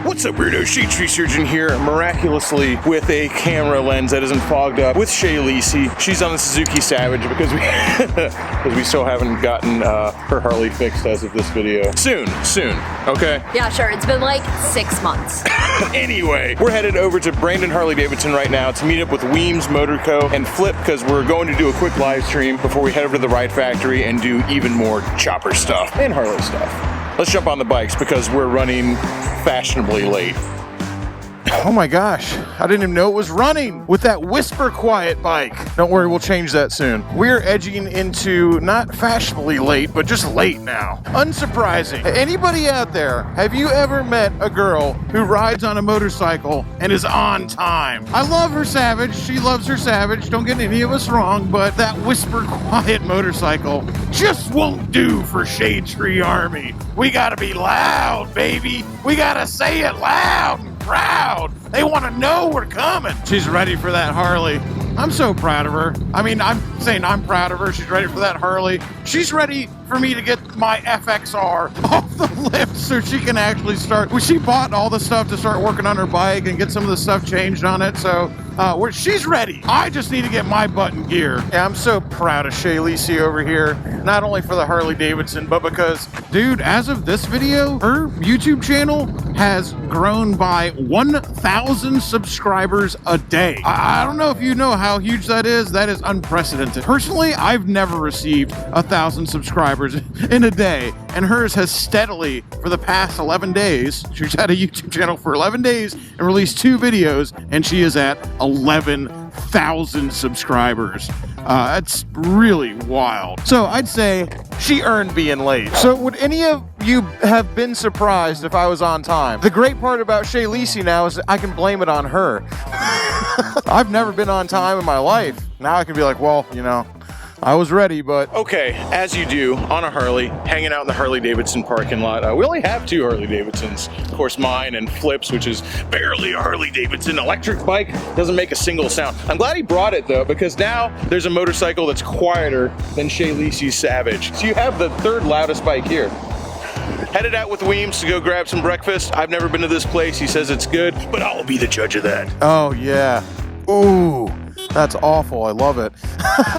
What's up, weirdo? Shadetree Surgeon here, miraculously with a camera lens that isn't fogged up with Shay Lisi. She's on the Suzuki Savage because we still haven't gotten her Harley fixed as of this video. Soon, okay? Yeah, sure. It's been like 6 months. Anyway, we're headed over to Brandon Harley Davidson right now to meet up with Weems Motor Co. and Flip because we're going to do a quick live stream before we head over to the Ride Factory and do even more chopper stuff and Harley stuff. Let's jump on the bikes because we're running fashionably late. Oh my gosh, I didn't even know it was running with that whisper quiet bike. Don't worry, we'll change that soon. We're edging into not fashionably late, but just late now. Unsurprising. Anybody out there, have you ever met a girl who rides on a motorcycle and is on time? I love her Savage, she loves her Savage, don't get any of us wrong, but that whisper quiet motorcycle just won't do for Shadetree Army. We gotta be loud, baby. We gotta say it loud and proud. They want to know we're coming. She's ready for that Harley. I'm so proud of her. I mean, I'm saying I'm proud of her. She's ready for that Harley. She's ready for me to get my FXR off the lift so she can actually start. Well, she bought all the stuff to start working on her bike and get some of the stuff changed on it. So she's ready. I just need to get my butt in gear. Yeah, I'm so proud of Shay Lisi over here. Not only for the Harley Davidson, but because, dude, as of this video, her YouTube channel has grown by 1,000 subscribers a day. I don't know if you know how huge that is. That is unprecedented. Personally, I've never received 1,000 subscribers in a day, and hers has steadily, for the past 11 days, she's had a YouTube channel for 11 days and released 2 videos, and she is at 11,000 subscribers. That's really wild. So I'd say she earned being late. So would any of you have been surprised if I was on time? The great part about Shay Lisi now is that I can blame it on her. I've never been on time in my life. Now I can be like, well, you know, I was ready, but... Okay, as you do, on a Harley, hanging out in the Harley Davidson parking lot. We only have 2 Harley Davidsons. Of course, mine and Flip's, which is barely a Harley Davidson electric bike, doesn't make a single sound. I'm glad he brought it, though, because now there's a motorcycle that's quieter than Shay Lisi's Savage. So you have the 3rd loudest bike here. Headed out with Weems to go grab some breakfast. I've never been to this place. He says it's good, but I'll be the judge of that. Oh, yeah. Ooh. That's awful. I love it.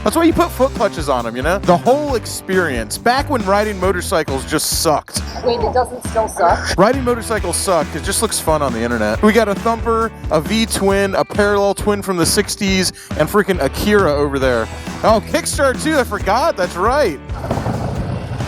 That's why you put foot clutches on them, you know? The whole experience. Back when riding motorcycles just sucked. Wait, it doesn't still suck? Riding motorcycles suck. It just looks fun on the internet. We got a Thumper, a V-twin, a parallel twin from the 60s, and freaking Akira over there. Oh, kickstart too. I forgot. That's right.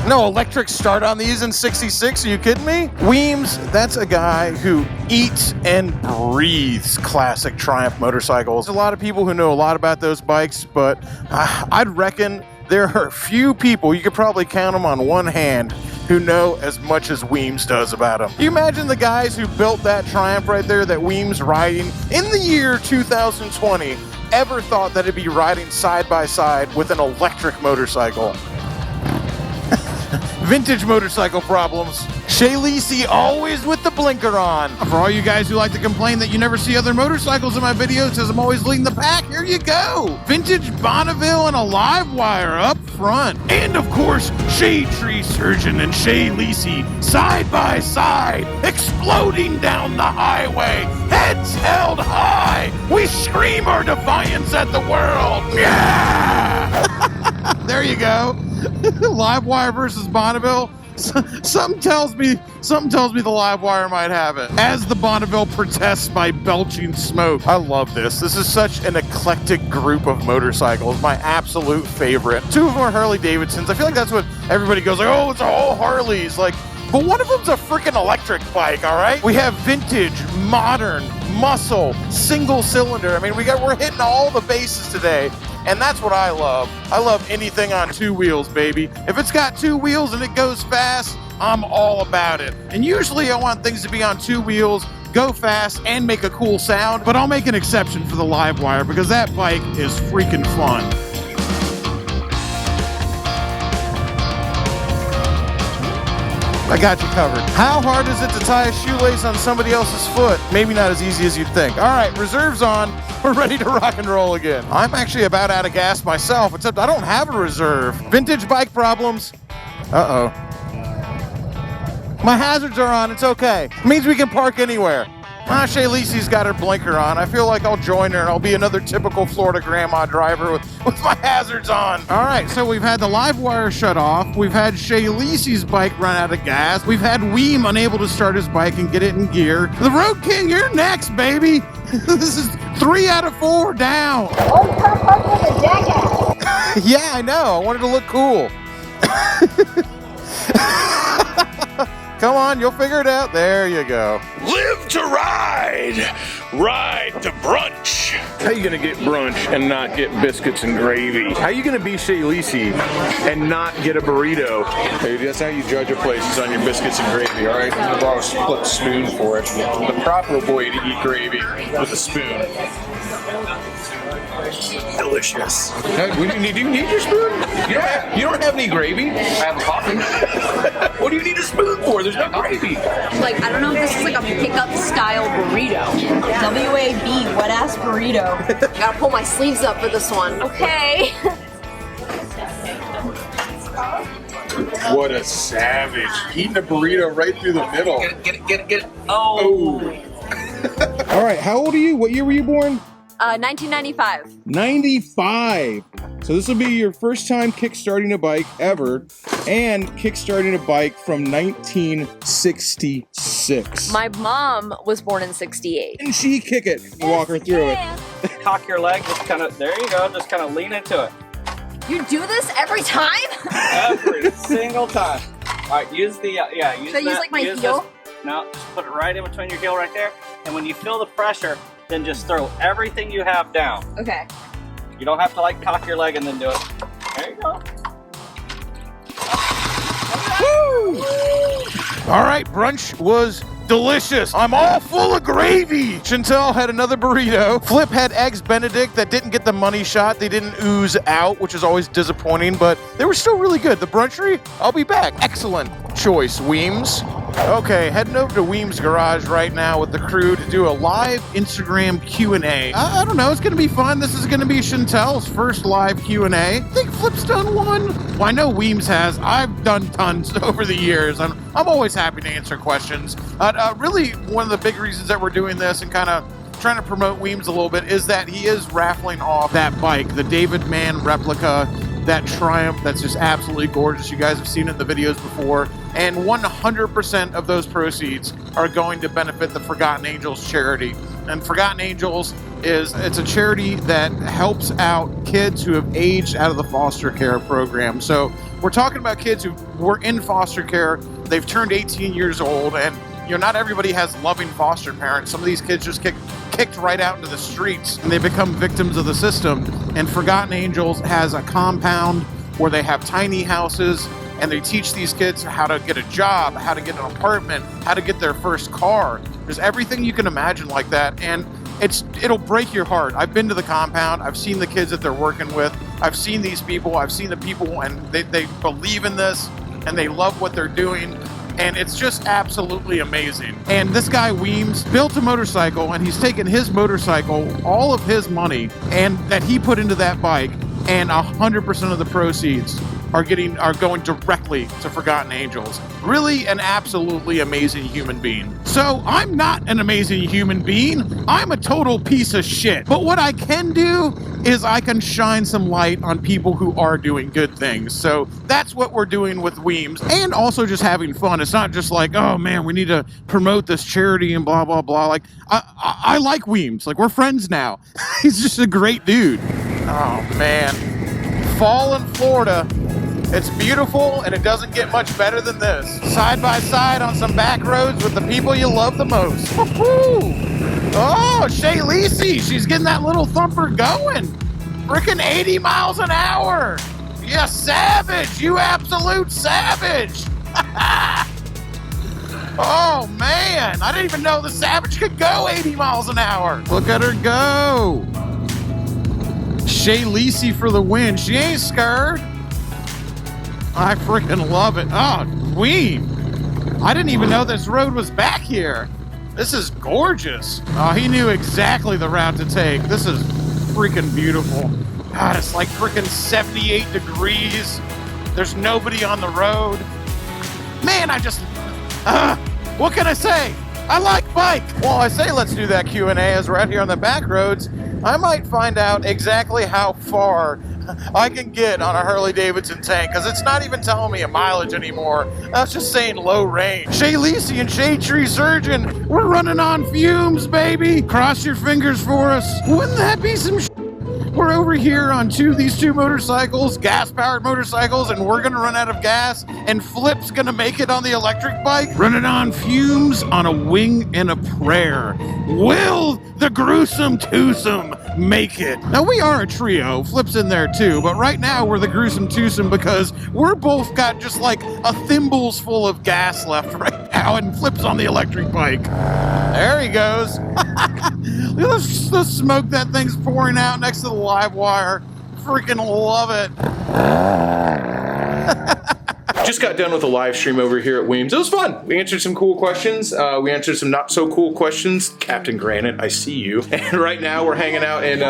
No electric start on these in 66, are you kidding me? Weems, that's a guy who eats and breathes classic Triumph motorcycles. There's a lot of people who know a lot about those bikes, but I'd reckon there are few people, you could probably count them on one hand, who know as much as Weems does about them. You imagine the guys who built that Triumph right there that Weems riding in the year 2020 ever thought that it'd be riding side by side with an electric motorcycle? Vintage motorcycle problems. Shay Lisi always with the blinker on. For all you guys who like to complain that you never see other motorcycles in my videos because I'm always leading the pack, here you go. Vintage Bonneville and a live wire up front. And of course, Shadetree Surgeon and Shay Lisi side by side, exploding down the highway, heads held high. We scream our defiance at the world. Yeah! There you go. Live wire versus Bonneville. Something tells me the live wire might have it. As the Bonneville protests by belching smoke. I love this. This is such an eclectic group of motorcycles. My absolute favorite. 2 of them are Harley Davidsons. I feel like that's what everybody goes like, oh, it's all Harleys. Like, but one of them's a freaking electric bike, all right? We have vintage, modern, muscle, single cylinder. I mean, we're hitting all the bases today. And that's what I love. I love anything on 2 wheels, baby. If it's got 2 wheels and it goes fast, I'm all about it. And usually I want things to be on 2 wheels, go fast, and make a cool sound. But I'll make an exception for the live wire because that bike is freaking fun. I got you covered. How hard is it to tie a shoelace on somebody else's foot? Maybe not as easy as you'd think. All right, reserve's on. We're ready to rock and roll again. I'm actually about out of gas myself, except I don't have a reserve. Vintage bike problems. Uh-oh. My hazards are on, it's okay. It means we can park anywhere. Shay Lisi's got her blinker on. I feel like I'll join her and I'll be another typical Florida grandma driver with my hazards on. All right, so we've had the live wire shut off. We've had Shay Lisi's bike run out of gas. We've had Weem unable to start his bike and get it in gear. The Road King, you're next, baby. This is 3 out of 4 down. Oh, car park like a jackass. Yeah, I know. I wanted to look cool. Come on, you'll figure it out. There you go. Live to ride. Ride to brunch. How you gonna get brunch and not get biscuits and gravy? How you gonna be Shay Lisi and not get a burrito? Hey, that's how you judge a place, is on your biscuits and gravy, all right? I brought a split spoon for it. The proper way to eat gravy with a spoon. Delicious. Do you need your spoon? You don't have any gravy? I have a coffee. What do you need a spoon for? There's no gravy. Like, I don't know if this is like a pickup style burrito. WAB, wet ass burrito. I gotta pull my sleeves up for this one. Okay. What a savage. Eating a burrito right through the middle. Get it. Oh. All right, how old are you? What year were you born? 1995. 95. So this will be your first time kickstarting a bike ever, and kickstarting a bike from 1966. My mom was born in 68. And she kick it. Walk her through it. Cock your leg, just kind of, there you go, just kind of lean into it. You do this every time? Every single time. All right, use the, use Should I use like my heel? This. No, just put it right in between your heel right there. And when you feel the pressure, then just throw everything you have down. Okay. You don't have to like cock your leg and then do it. There you go. Woo! All right, brunch was delicious. I'm all full of gravy. Chantel had another burrito. Flip had eggs Benedict that didn't get the money shot. They didn't ooze out, which is always disappointing, but they were still really good. The brunchery, I'll be back. Excellent choice, Weems. Okay, heading over to Weems' garage right now with the crew to do a live Instagram Q&A. I don't know, it's gonna be fun. This is gonna be Chantel's first live Q&A. I think Flip's done one. Well, I know Weems has. I've done tons over the years. I'm always happy to answer questions. Really, one of the big reasons that we're doing this and kind of trying to promote Weems a little bit is that he is raffling off that bike, the David Mann replica, that Triumph that's just absolutely gorgeous. You guys have seen it in the videos before. And 100% of those proceeds are going to benefit the Forgotten Angels charity. And Forgotten Angels it's a charity that helps out kids who have aged out of the foster care program. So we're talking about kids who were in foster care. They've turned 18 years old, and not everybody has loving foster parents. Some of these kids just kicked right out into the streets, and they become victims of the system. And Forgotten Angels has a compound where they have tiny houses, and they teach these kids how to get a job, how to get an apartment, how to get their first car. There's everything you can imagine like that, and it'll break your heart. I've been to the compound. I've seen the kids that they're working with. I've seen these people. I've seen the people, and they believe in this, and they love what they're doing. And it's just absolutely amazing. And this guy, Weems, built a motorcycle, and he's taken his motorcycle, all of his money, and that he put into that bike, and 100% of the proceeds are going directly to Forgotten Angels. Really an absolutely amazing human being. So I'm not an amazing human being. I'm a total piece of shit. But what I can do is I can shine some light on people who are doing good things. So that's what we're doing with Weems, and also just having fun. It's not just like, oh man, we need to promote this charity and blah, blah, blah. Like, I like Weems. Like, we're friends now. He's just a great dude. Oh man. Fall in Florida. It's beautiful, and it doesn't get much better than this. Side by side on some back roads with the people you love the most. Woo-hoo! Oh, Shay Lisi, she's getting that little thumper going. Freaking 80 miles an hour. You savage, you absolute savage. Oh man, I didn't even know the Savage could go 80 miles an hour. Look at her go. Shay Lisi for the win. She ain't scared. I freaking love it. Oh, Queen. I didn't even know this road was back here. This is gorgeous. Oh, he knew exactly the route to take. This is freaking beautiful. God, it's like freaking 78 degrees. There's nobody on the road. Man, What can I say? I like bike. Well, I say let's do that Q&A as we're out here on the back roads. I might find out exactly how far I can get on a Harley Davidson tank, because it's not even telling me a mileage anymore. That's just saying low range. Shay Lisi and Shade Tree Surgeon, we're running on fumes, baby. Cross your fingers for us. Wouldn't that be some We're over here on these two motorcycles, gas-powered motorcycles, and we're gonna run out of gas, and Flip's gonna make it on the electric bike, running on fumes on a wing and a prayer. Will the gruesome twosome make it? Now, we are a trio. Flip's in there too, but right now we're the gruesome twosome because we're both got just like a thimbles full of gas left right now, and Flip's on the electric bike. There he goes. Look at the smoke that thing's pouring out next to the live wire. Freaking love it. Just got done with a live stream over here at Weems. It was fun. We answered some cool questions. We answered some not so cool questions. Captain Granite, I see you. And right now we're hanging out in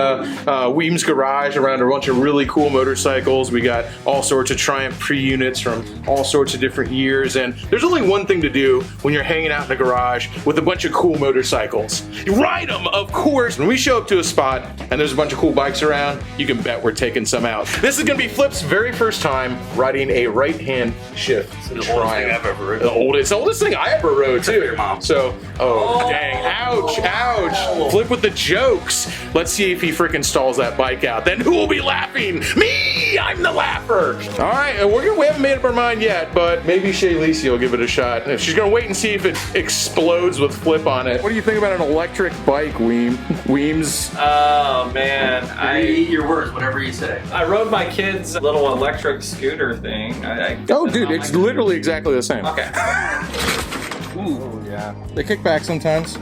Weems garage around a bunch of really cool motorcycles. We got all sorts of Triumph pre-units from all sorts of different years. And there's only one thing to do when you're hanging out in a garage with a bunch of cool motorcycles. You ride them, of course. When we show up to a spot and there's a bunch of cool bikes around, you can bet we're taking some out. This is gonna be Flip's very first time riding a right-hand shift. It's the oldest thing I've ever ridden. The oldest thing I ever rode too. Your mom. So, dang, ouch, ouch. Flip with the jokes. Let's see if he freaking stalls that bike out. Then who will be laughing? Me, I'm the laugher. All right, we haven't made up our mind yet, but maybe Shay Lisi will give it a shot. She's gonna wait and see if it explodes with Flip on it. What do you think about an electric bike, Weems? Oh man, I eat your words, whatever you say. I rode my kid's little electric scooter thing. Oh, dude, it's literally exactly the same. Okay. Ooh, Yeah. They kick back sometimes.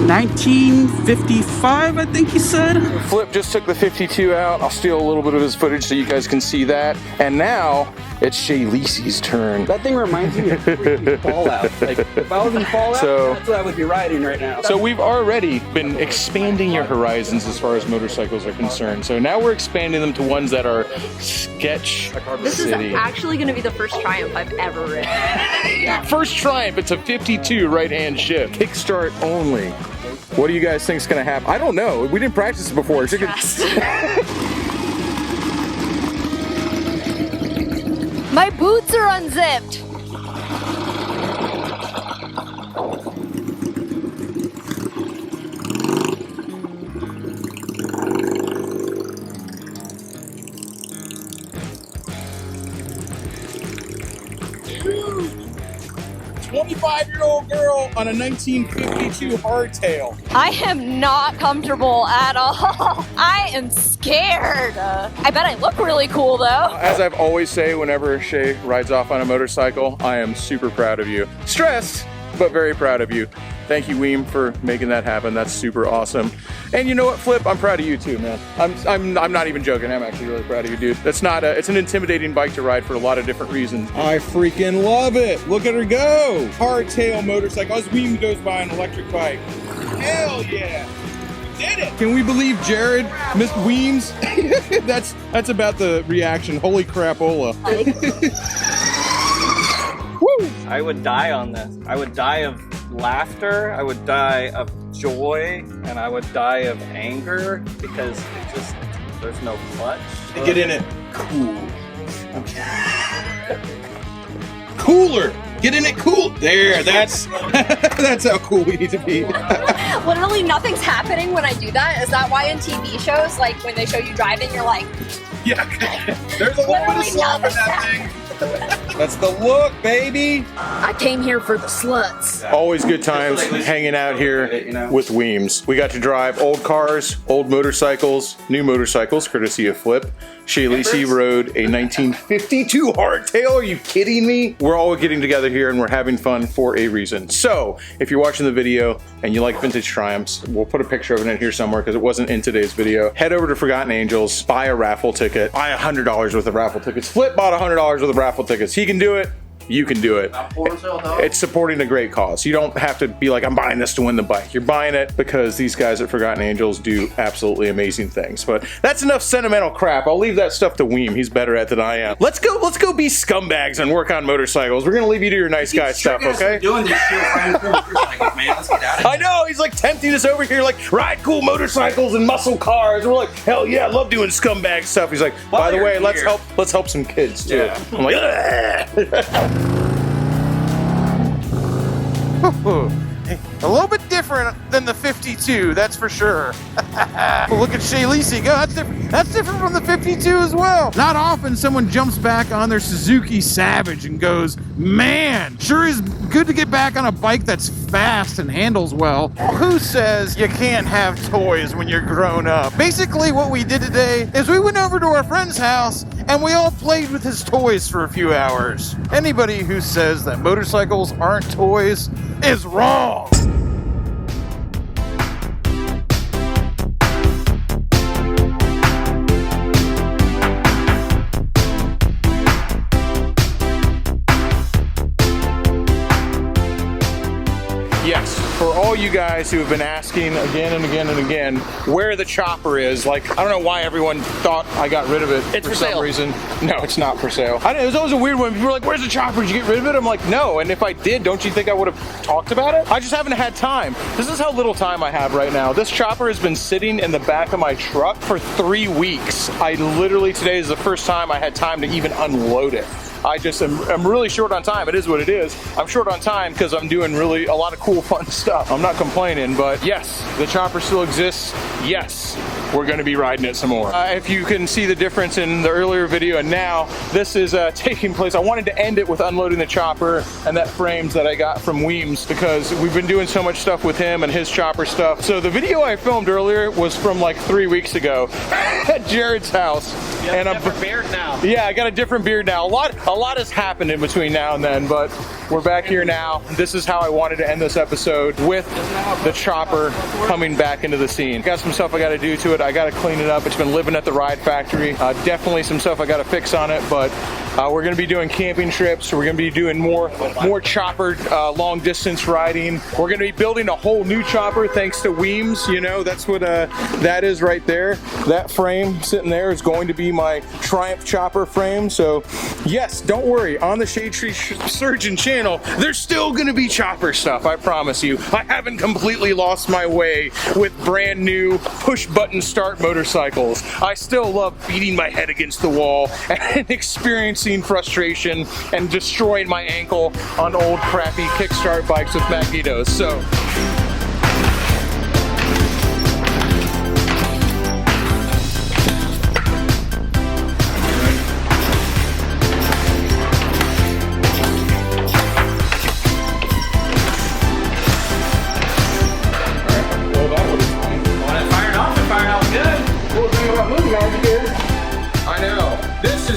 1955, I think you said. Flip just took the 52 out. I'll steal a little bit of his footage so you guys can see that. And now it's Shay Lisi's turn. That thing reminds me of freaking Fallout. Like, if I was in Fallout, that's what I would be riding right now. So we've already been expanding your horizons as far as motorcycles are concerned. So now we're expanding them to ones that are sketch This is city. actually going to be the first Triumph I've ever ridden. First Triumph, it's a 52 right-hand shift. Kickstart only. What do you guys think is going to happen? I don't know. We didn't practice it before. My boots are unzipped. Dude, 25-year-old girl on a 1952 Hardtail. I am not comfortable at all. I am scared. I bet I look really cool though. As I've always say whenever Shay rides off on a motorcycle, I am super proud of you. Stressed, but very proud of you. Thank you, Weem, for making that happen. That's super awesome. And you know what, Flip? I'm proud of you too, man. I'm not even joking. I'm actually really proud of you, dude. That's not it's an intimidating bike to ride for a lot of different reasons. I freaking love it. Look at her go. Hardtail motorcycle. As Weem goes by an electric bike. Hell yeah. Did it. Can we believe Jared missed Weems? that's about the reaction. Holy crapola. Woo. I would die on this. I would die of laughter, I would die of joy, and I would die of anger because there's no clutch. Get in it. Cool. Cooler. Get in it cool. There, that's how cool we need to be. Literally nothing's happening when I do that. Is that why in TV shows, like when they show you driving, you're like, Yeah, there's a little bit of slop in that thing. That's the look, baby. I came here for the sluts. Always good times hanging out here with Weems. We got to drive old cars, old motorcycles, new motorcycles, courtesy of Flip. Shay Lisi rode a 1952 Hardtail. Are you kidding me? We're all getting together here and we're having fun for a reason. So if you're watching the video and you like vintage Triumphs, we'll put a picture of it in here somewhere because it wasn't in today's video. Head over to Forgotten Angels, buy a raffle ticket, buy $100 worth of raffle tickets. Flip bought $100 worth of raffle tickets. He can do it. you can do it. It's supporting a great cause. You don't have to be like, I'm buying this to win the bike. You're buying it because these guys at Forgotten Angels do absolutely amazing things. But that's enough sentimental crap. I'll leave that stuff to Weem. He's better at it than I am. Let's go be scumbags and work on motorcycles. We're gonna leave you to your nice guy stuff, okay? Doing this shit around cool motorcycles, man. Let's get out of here. I know, he's like tempting us over here, like ride cool motorcycles and muscle cars. We're like, hell yeah, I love doing scumbag stuff. He's like, by the way, let's help some kids too. Yeah. I'm like, a little bit different than the 52, that's for sure. Well, look at Shay Leasing. Oh, that's different. That's different from the 52 as well. Not often someone jumps back on their Suzuki Savage and goes, man, sure is good to get back on a bike that's fast and handles well. Who says you can't have toys when you're grown up? Basically, what we did today is we went over to our friend's house and we all played with his toys for a few hours. Anybody who says that motorcycles aren't toys is wrong. Yes, for all you guys who have been asking again and again and again where the chopper is, like, I don't know why everyone thought I got rid of it for some reason. No, it's not for sale. It was always a weird one. People were like, where's the chopper? Did you get rid of it? I'm like, no, and if I did, don't you think I would have talked about it? I just haven't had time. This is how little time I have right now. This chopper has been sitting in the back of my truck for 3 weeks. Today is the first time I had time to even unload it. I'm really short on time. It is what it is. I'm short on time because I'm doing really a lot of cool, fun stuff. I'm not complaining, but yes, the chopper still exists. Yes, we're going to be riding it some more. If you can see the difference in the earlier video and now, this is taking place. I wanted to end it with unloading the chopper and that frames that I got from Weems because we've been doing so much stuff with him and his chopper stuff. So the video I filmed earlier was from like 3 weeks ago at Jared's house. And I'm prepared now. Yeah, I got a different beard now. A lot has happened in between now and then, but we're back here now. This is how I wanted to end this episode, with the chopper coming back into the scene. Got some stuff I got to do to it. I got to clean it up. It's been living at the ride factory. Definitely some stuff I got to fix on it, but we're going to be doing camping trips. We're going to be doing more chopper long distance riding. We're going to be building a whole new chopper thanks to Weems. You know, that's what that is right there. That frame sitting there is going to be my Triumph chopper frame. So yes, don't worry, on the Shadetree Surgeon channel, there's still gonna be chopper stuff, I promise you. I haven't completely lost my way with brand new push button start motorcycles. I still love beating my head against the wall and experiencing frustration and destroying my ankle on old crappy kickstart bikes with magnetos. So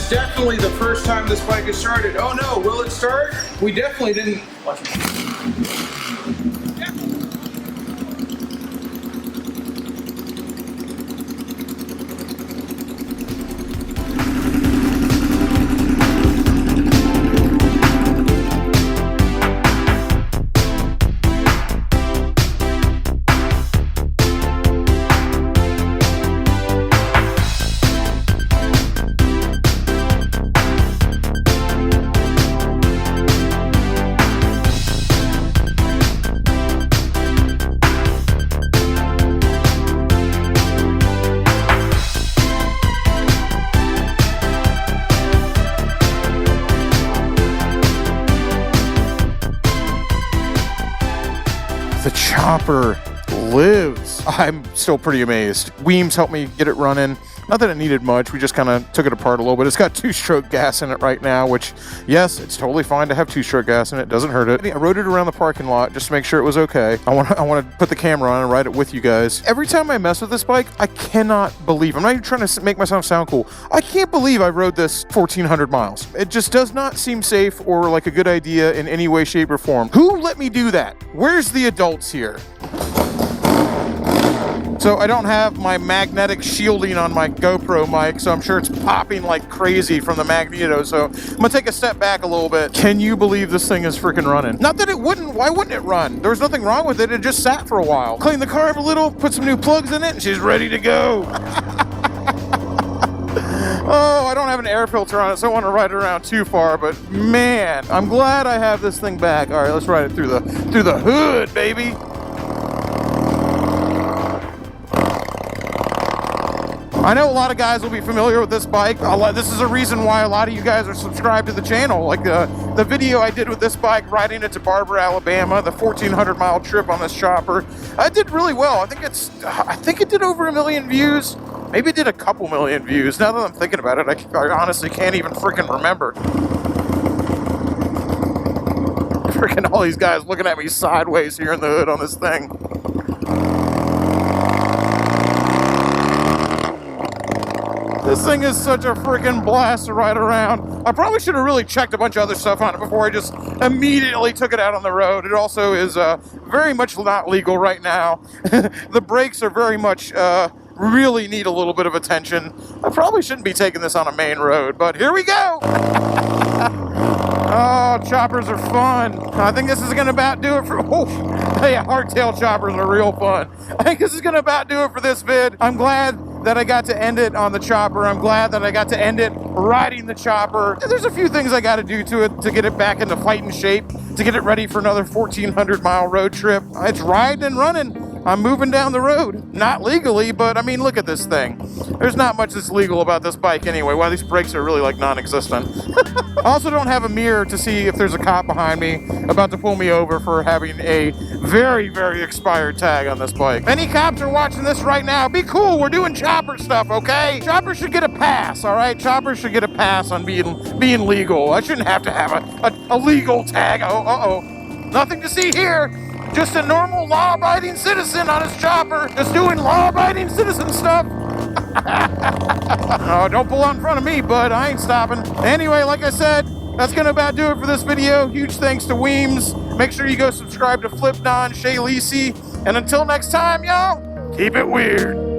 definitely the first time this bike has started. Oh no, will it start? We definitely didn't. The chopper lives. I'm still pretty amazed. Weems helped me get it running. Not that it needed much, we just kind of took it apart a little bit. It's got 2-stroke gas in it right now, which, yes, it's totally fine to have 2-stroke gas in it. Doesn't hurt it. I rode it around the parking lot just to make sure it was okay. I want to put the camera on and ride it with you guys. Every time I mess with this bike, I cannot believe, I'm not even trying to make myself sound cool, I can't believe I rode this 1,400 miles. It just does not seem safe or like a good idea in any way, shape, or form. Who let me do that? Where's the adults here? So I don't have my magnetic shielding on my GoPro mic, so I'm sure it's popping like crazy from the magneto. So I'm gonna take a step back a little bit. Can you believe this thing is freaking running? Not that it wouldn't. Why wouldn't it run? There was nothing wrong with it. It just sat for a while. Cleaned the car up a little, put some new plugs in it, and she's ready to go. Oh, I don't have an air filter on it, so I don't want to ride it around too far, but man, I'm glad I have this thing back. All right, let's ride it through the hood, baby. I know a lot of guys will be familiar with this bike. This is a reason why a lot of you guys are subscribed to the channel. Like the video I did with this bike, riding it to Barber, Alabama, the 1,400-mile trip on this chopper. I did really well. I think it did over 1 million views. Maybe it did a couple million views. Now that I'm thinking about it, I honestly can't even freaking remember. Freaking all these guys looking at me sideways here in the hood on this thing. This thing is such a freaking blast to ride around. I probably should have really checked a bunch of other stuff on it before I just immediately took it out on the road. It also is very much not legal right now. The brakes are very much really need a little bit of attention. I probably shouldn't be taking this on a main road, but here we go. Oh, choppers are fun. I think this is gonna about do it for, yeah, hardtail choppers are real fun. I think this is gonna about do it for this vid. I'm glad that I got to end it on the chopper. I'm glad that I got to end it riding the chopper. There's a few things I got to do to it to get it back into fighting shape, to get it ready for another 1,400-mile road trip. It's riding and running. I'm moving down the road. Not legally, but I mean, look at this thing. There's not much that's legal about this bike anyway. Wow, these brakes are really like non-existent. I also don't have a mirror to see if there's a cop behind me about to pull me over for having a very, very expired tag on this bike. Any cops are watching this right now, be cool. We're doing chopper stuff, okay? Choppers should get a pass, all right? Choppers should get a pass on being legal. I shouldn't have to have a legal tag. Oh, nothing to see here. Just a normal law-abiding citizen on his chopper, just doing law-abiding citizen stuff. Oh, don't pull out in front of me, bud. I ain't stopping. Anyway, like I said, that's gonna about do it for this video. Huge thanks to Weems. Make sure you go subscribe to Flip Don, Shay Lisi. And until next time, y'all, keep it weird.